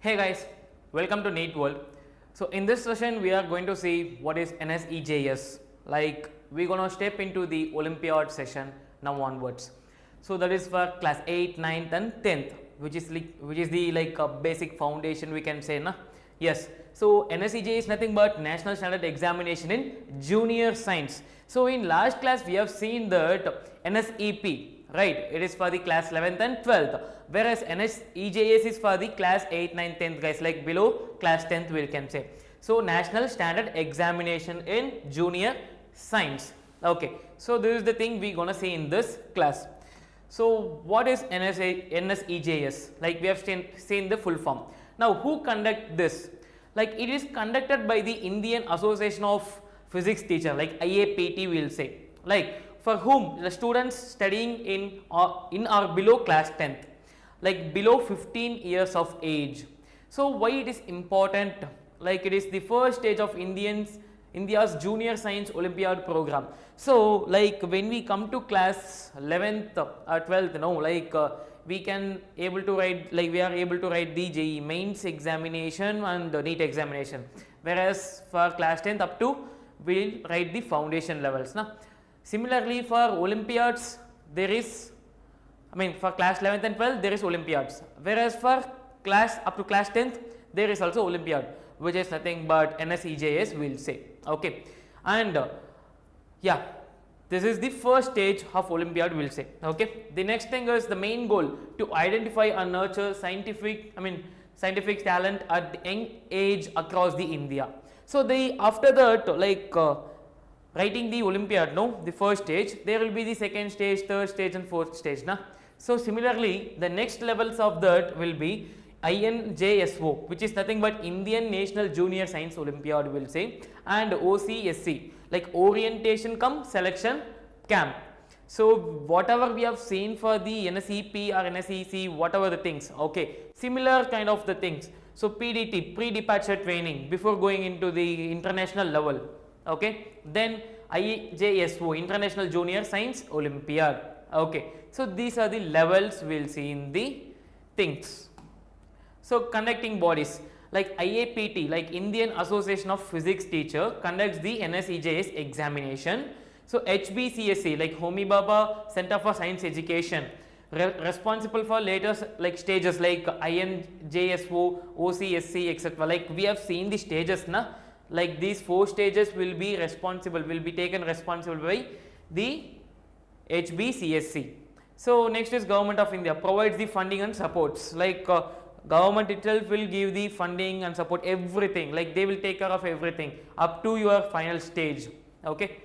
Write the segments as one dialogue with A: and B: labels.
A: Hey guys, welcome to NEET World. So in this session we are going to see what is NSEJS. Like we're gonna step into the Olympiad session now onwards. So that is for class 8th, 9th and 10th, which is the basic foundation we can say, na? Yes. So NSEJ is nothing but National Standard Examination in Junior Science. So in last class we have seen that NSEP, right, it is for the class 11th and 12th, whereas NSEJS is for the class 8th, 9th, 10th guys, like below class 10th we can say. So National Standard Examination in Junior Science. Okay, so this is the thing we gonna see in this class. So what is NSEJS? Like we have seen the full form. Now who conduct this? Like it is conducted by the Indian Association of Physics Teacher, like IAPT we will say, like for whom the students studying in or below class 10th, like below 15 years of age. So why it is important? Like it is the first stage of India's Junior Science Olympiad program. So like when we come to class 11th or 12th, no, like we are able to write the JEE mains examination and the NEET examination, whereas for class 10th up to we will write the foundation levels, na? Similarly for Olympiads there is, for class 11th and 12th there is Olympiads, whereas for class up to class 10th there is also Olympiad, which is nothing but NSEJS we will say. Okay, and yeah, this is the first stage of Olympiad we will say. Okay, the next thing is the main goal to identify and nurture scientific talent at the young age across the India. So after that, like writing the Olympiad, no, the first stage, there will be the second stage, third stage and fourth stage, na? So similarly the next levels of that will be INJSO, which is nothing but Indian National Junior Science Olympiad will say, and OCSC, like Orientation cum Selection Camp. So whatever we have seen for the NSEP or NSEC, whatever the things, okay, similar kind of the things. So PDT, pre-departure training before going into the international level, okay, then IJSO, International Junior Science Olympiad. Okay, so these are the levels we will see in the things. So conducting bodies like IAPT, like Indian Association of Physics Teacher, conducts the NSEJS examination. So HBCSC, like Homi Bhabha Center for Science Education, responsible for later like stages like INJSO, OCSC, etc. Like we have seen the stages, na? Like these 4 stages will be taken responsible by the HBCSC. So next is Government of India provides the funding and supports, like government itself will give the funding and support everything, like they will take care of everything up to your final stage. Okay,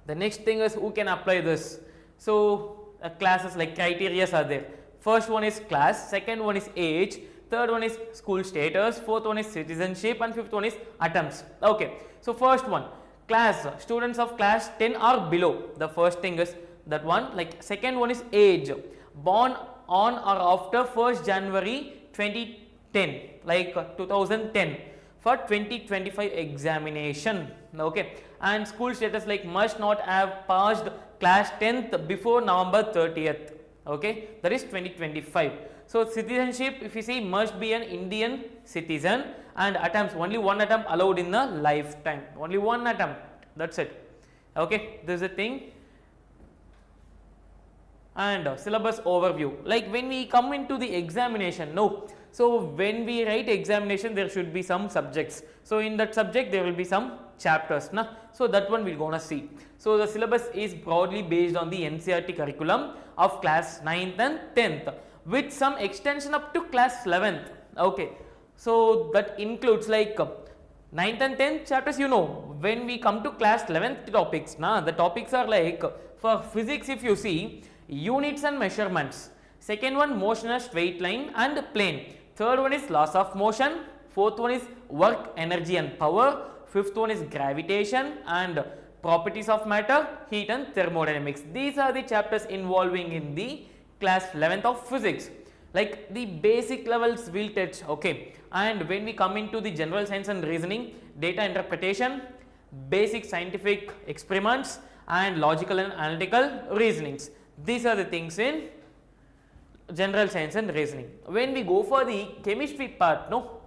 A: the next thing is who can apply this. So classes like criteria are there. First one is class, second one is age, third one is school status, fourth one is citizenship and fifth one is attempts. Okay, so first one, class, students of class 10 or below, the first thing is that one. Like second one is age, born on or after 1st January 2010, like 2010 for 2025 examination. Okay, and school status, like must not have passed class 10th before November 30th. Okay, that is 2025. So citizenship, if you see, must be an Indian citizen, and attempts, only one attempt allowed in a lifetime, only one attempt, that's it. Okay, this is the thing. And syllabus overview, like when we come into the examination, no, so when we write examination there should be some subjects, so in that subject there will be some chapters, na? So that one we're gonna see. So the syllabus is broadly based on the NCERT curriculum of class 9th and 10th with some extension up to class 11th. Okay, so that includes like 9th and 10th chapters, you know. When we come to class 11th topics, na, the topics are like, for physics if you see, units and measurements, second one motion as straight line and plane, third one is laws of motion, fourth one is work, energy and power, fifth one is gravitation and properties of matter, heat and thermodynamics. These are the chapters involving in the class 11th of physics, like the basic levels will touch. Okay, and when we come into the general science and reasoning, data interpretation, basic scientific experiments and logical and analytical reasonings, these are the things in general science and reasoning. When we go for the chemistry part, no,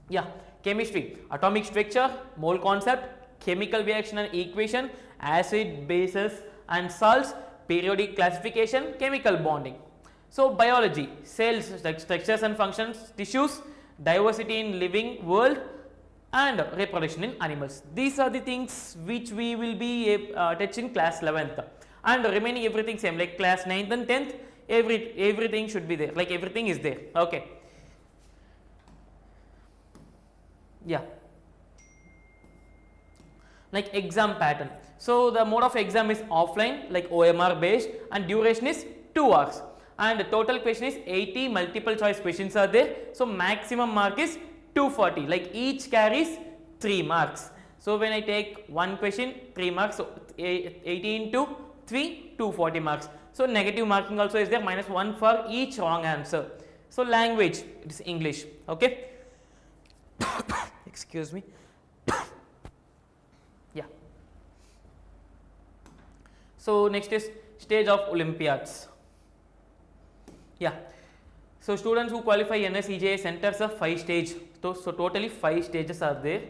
A: yeah, chemistry, atomic structure, mole concept, chemical reaction and equation, acid, bases and salts, periodic classification, chemical bonding. So biology, cells, structures and functions, tissues, diversity in living world and reproduction in animals. These are the things which we will be touching class 11th, and remaining everything same like class 9th and 10th, everything should be there, like everything is there. Okay, yeah, like exam pattern. So the mode of exam is offline, like OMR based, and duration is 2 hours, and the total question is 80 multiple choice questions are there. So maximum mark is 240, like each carries 3 marks. So when I take one question 3 marks, so 80 into 3, 240 marks. So negative marking also is there, -1 for each wrong answer. So language, it is English. Okay. Excuse me. Yeah. So next is stage of Olympiads. Yeah. So students who qualify NSEJS enters a 5 stage. So totally 5 stages are there.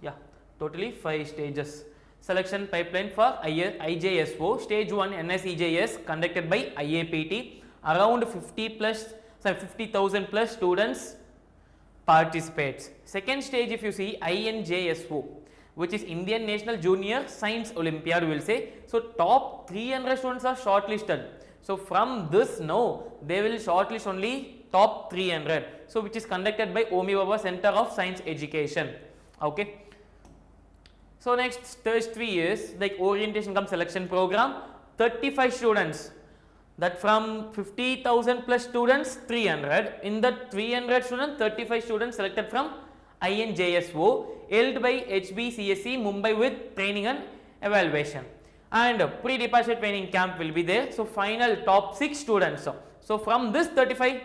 A: Yeah, totally 5 stages. Selection pipeline for IJSO. Stage 1 NSEJS conducted by IAPT. Around 50,000 plus students participates. Second stage, if you see, INJSO, which is Indian National Junior Science Olympiad, we will say. So top 300 students are shortlisted. So from this now they will shortlist only top 300. So which is conducted by Omi Baba Center of Science Education. Okay. So next stage 3 is like orientation cum selection program. 35 students, that from 50,000 plus students 300. In that 300 students, 35 students selected from INJSO, held by HBCSE Mumbai with training and evaluation, and pre-departure training camp will be there. So final top 6 students. So from this 35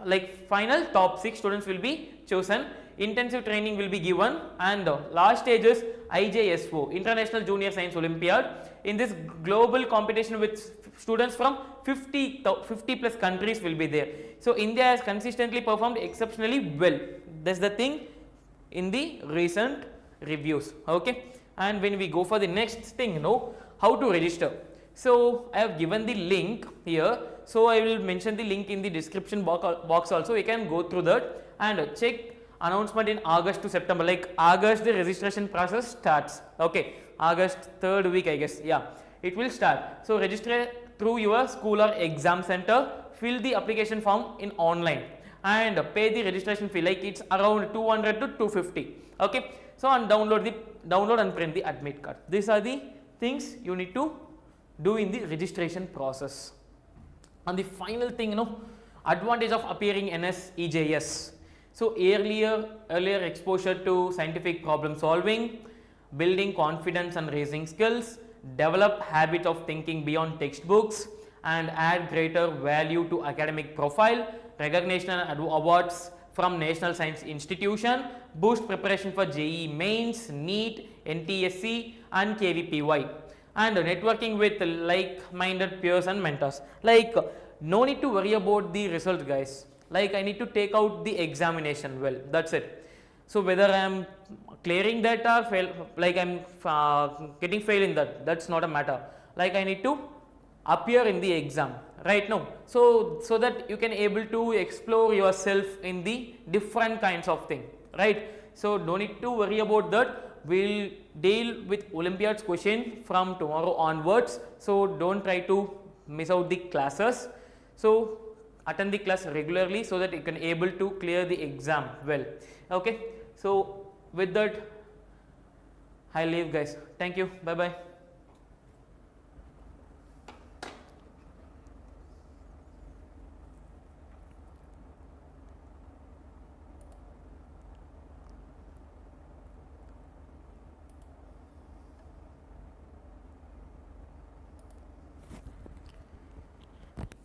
A: like final top 6 students will be chosen. Intensive training will be given, and last stage is IJSO, International Junior Science Olympiad. In this global competition with students from 50 plus countries will be there. So India has consistently performed exceptionally well. That's the thing in the recent reviews. Okay, and when we go for the next thing, how to register. So I have given the link here. So I will mention the link in the description box also. You can go through that and check announcement in August to September. Like August the registration process starts. Okay, August 3rd week I guess. Yeah, it will start. So register through your school or exam center. Fill the application form in online and pay the registration fee, like it's around 200 to 250. Okay, so and download and print the admit card. These are the things you need to do in the registration process. And the final thing, advantage of appearing NSEJS. So earlier exposure to scientific problem solving, building confidence and raising skills, develop habit of thinking beyond textbooks, and add greater value to academic profile, recognition and awards from National Science Institution, boost preparation for JEE Mains, NEET, NTSC and KVPY, and networking with like-minded peers and mentors. Like no need to worry about the results, guys. Like I need to take out the examination well, that's it. So whether I am clearing that or fail, like I am getting fail in that, that's not a matter. Like I need to appear in the exam right now, so that you can able to explore yourself in the different kinds of thing, right? So don't need to worry about that. We'll deal with Olympiads question from tomorrow onwards. So don't try to miss out the classes. So attend the class regularly so that you can able to clear the exam well. Okay, so with that I leave, guys. Thank you. Bye bye.